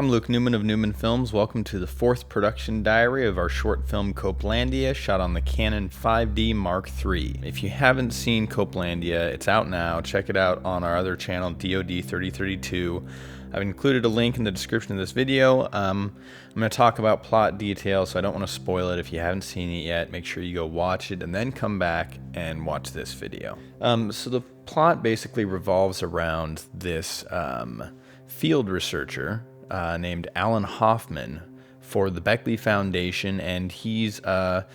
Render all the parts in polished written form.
I'm Luke Neumann of Neumann Films. Welcome to the fourth production diary of our short film Copelandia, shot on the Canon 5D Mark III. If you haven't seen Copelandia, it's out now. Check it out on our other channel, DoD 3032. I've included a link in the description of this video. I'm going to talk about plot details, so I don't want to spoil it. If you haven't seen it yet, make sure you go watch it and then come back and watch this video. So the plot basically revolves around this field researcher named Alan Hoffman for the Beckley Foundation, and he's kind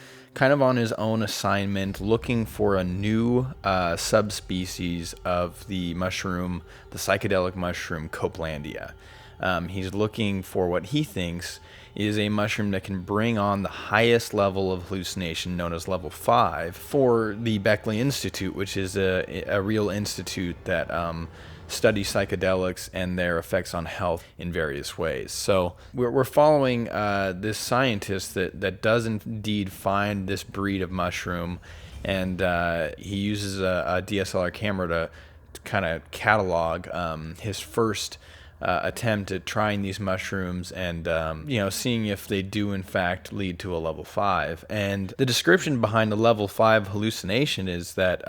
of on his own assignment looking for a new subspecies of the mushroom, the psychedelic mushroom Copelandia. He's looking for what he thinks is a mushroom that can bring on the highest level of hallucination, known as level 5, for the Beckley Institute, which is a real institute that study psychedelics and their effects on health in various ways. So we're following this scientist that does indeed find this breed of mushroom, and he uses a DSLR camera to kind of catalog his first attempt at trying these mushrooms and seeing if they do in fact lead to a level 5. And the description behind the level 5 hallucination is that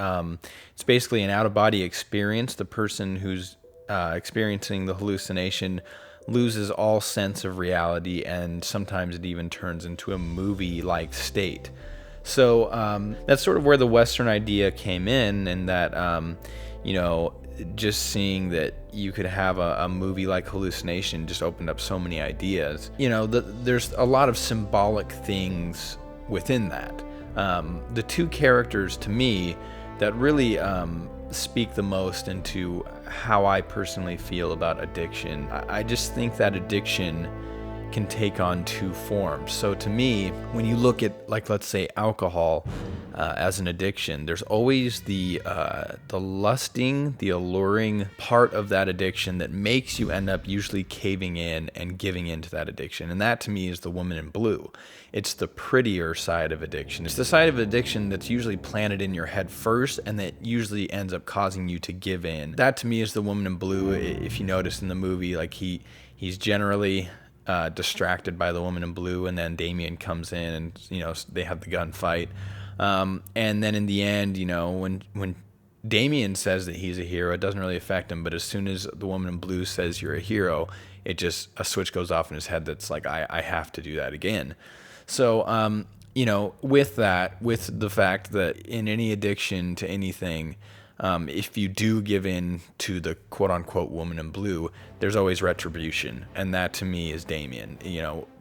it's basically an out-of-body experience. The person who's experiencing the hallucination loses all sense of reality, and sometimes it even turns into a movie-like state. So that's sort of where the Western idea came in, and that just seeing that you could have a movie-like hallucination just opened up so many ideas. There's a lot of symbolic things within that. The two characters, to me, that really speak the most into how I personally feel about addiction. I just think that addiction can take on two forms. So to me, when you look at, like, let's say alcohol as an addiction, there's always the lusting, the alluring part of that addiction that makes you end up usually caving in and giving into that addiction. And that to me is the woman in blue. It's the prettier side of addiction. It's the side of addiction that's usually planted in your head first and that usually ends up causing you to give in. That to me is the woman in blue. If you notice in the movie, like he's generally distracted by the woman in blue, and then Damien comes in and they have the gunfight, and then in the end, when Damien says that he's a hero, it doesn't really affect him, but as soon as the woman in blue says you're a hero, a switch goes off in his head that's like, I have to do that again. So with the fact that in any addiction to anything, if you do give in to the quote-unquote woman in blue, there's always retribution, and that to me is Damien.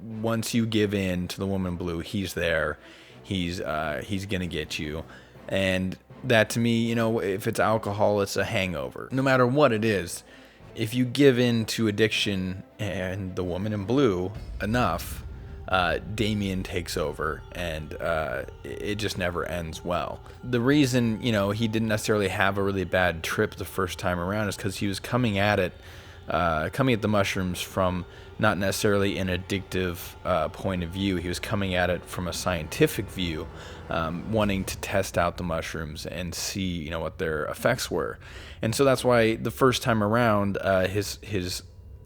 Once you give in to the woman in blue, he's there. He's gonna get you, and that to me, if it's alcohol, it's a hangover. No matter what it is, if you give in to addiction and the woman in blue enough, Damien takes over, and it just never ends well. The reason, he didn't necessarily have a really bad trip the first time around is because he was coming at the mushrooms from not necessarily an addictive point of view. He was coming at it from a scientific view, wanting to test out the mushrooms and see, what their effects were. And so that's why the first time around, his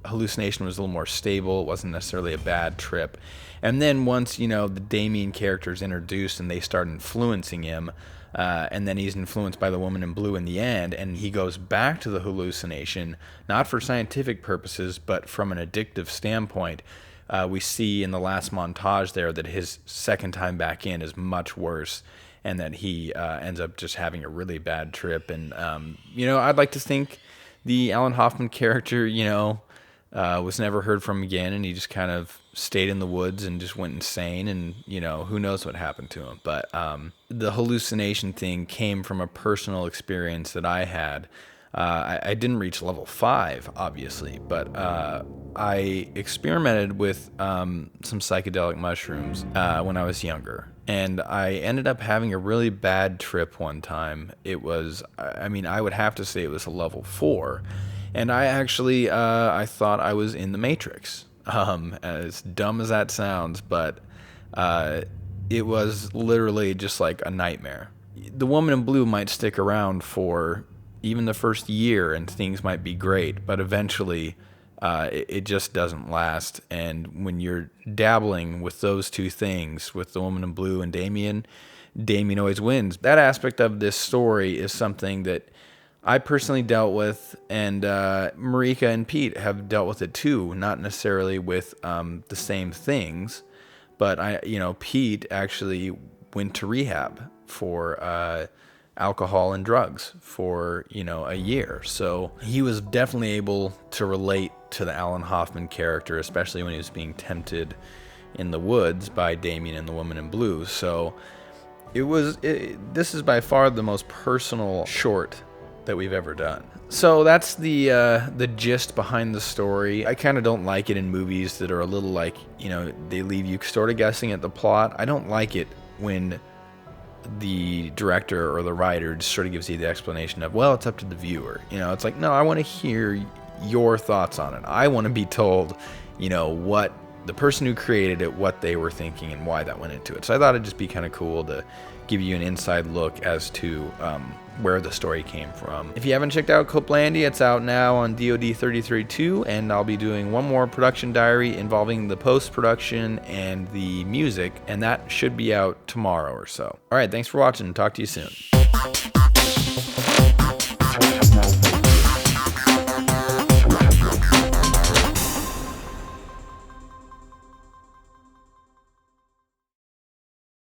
hallucination was a little more stable. It wasn't necessarily a bad trip. And then once the Damien character is introduced and they start influencing him, and then he's influenced by the woman in blue in the end, and he goes back to the hallucination, not for scientific purposes but from an addictive standpoint. We see in the last montage there that his second time back in is much worse, and that he ends up just having a really bad trip. And I'd like to think the Alan Hoffman character was never heard from again, and he just kind of stayed in the woods and just went insane, and who knows what happened to him. But the hallucination thing came from a personal experience that I had. I didn't reach level 5, obviously, but I experimented with some psychedelic mushrooms when I was younger, and I ended up having a really bad trip one time. It was, I would have to say it was a level 4. And I actually, I thought I was in the Matrix, as dumb as that sounds, but it was literally just like a nightmare. The woman in blue might stick around for even the first year and things might be great, but eventually it just doesn't last. And when you're dabbling with those two things, with The Woman in Blue and Damien always wins. That aspect of this story is something that I personally dealt with, and Marika and Pete have dealt with it too, not necessarily with the same things, but Pete actually went to rehab for alcohol and drugs for a year, so he was definitely able to relate to the Alan Hoffman character, especially when he was being tempted in the woods by Damien and the Woman in Blue. So this is by far the most personal short that we've ever done. So that's the gist behind the story. I kind of don't like it in movies that are a little like, they leave you sort of guessing at the plot. I don't like it when the director or the writer just sort of gives you the explanation of, well, it's up to the viewer. It's like, no, I want to hear your thoughts on it. I want to be told, what the person who created it, what they were thinking and why that went into it. So I thought it'd just be kind of cool to give you an inside look as to where the story came from. If you haven't checked out Copelandia, it's out now on DoD 33.2, and I'll be doing one more production diary involving the post-production and the music, and that should be out tomorrow or so. All right, thanks for watching. Talk to you soon.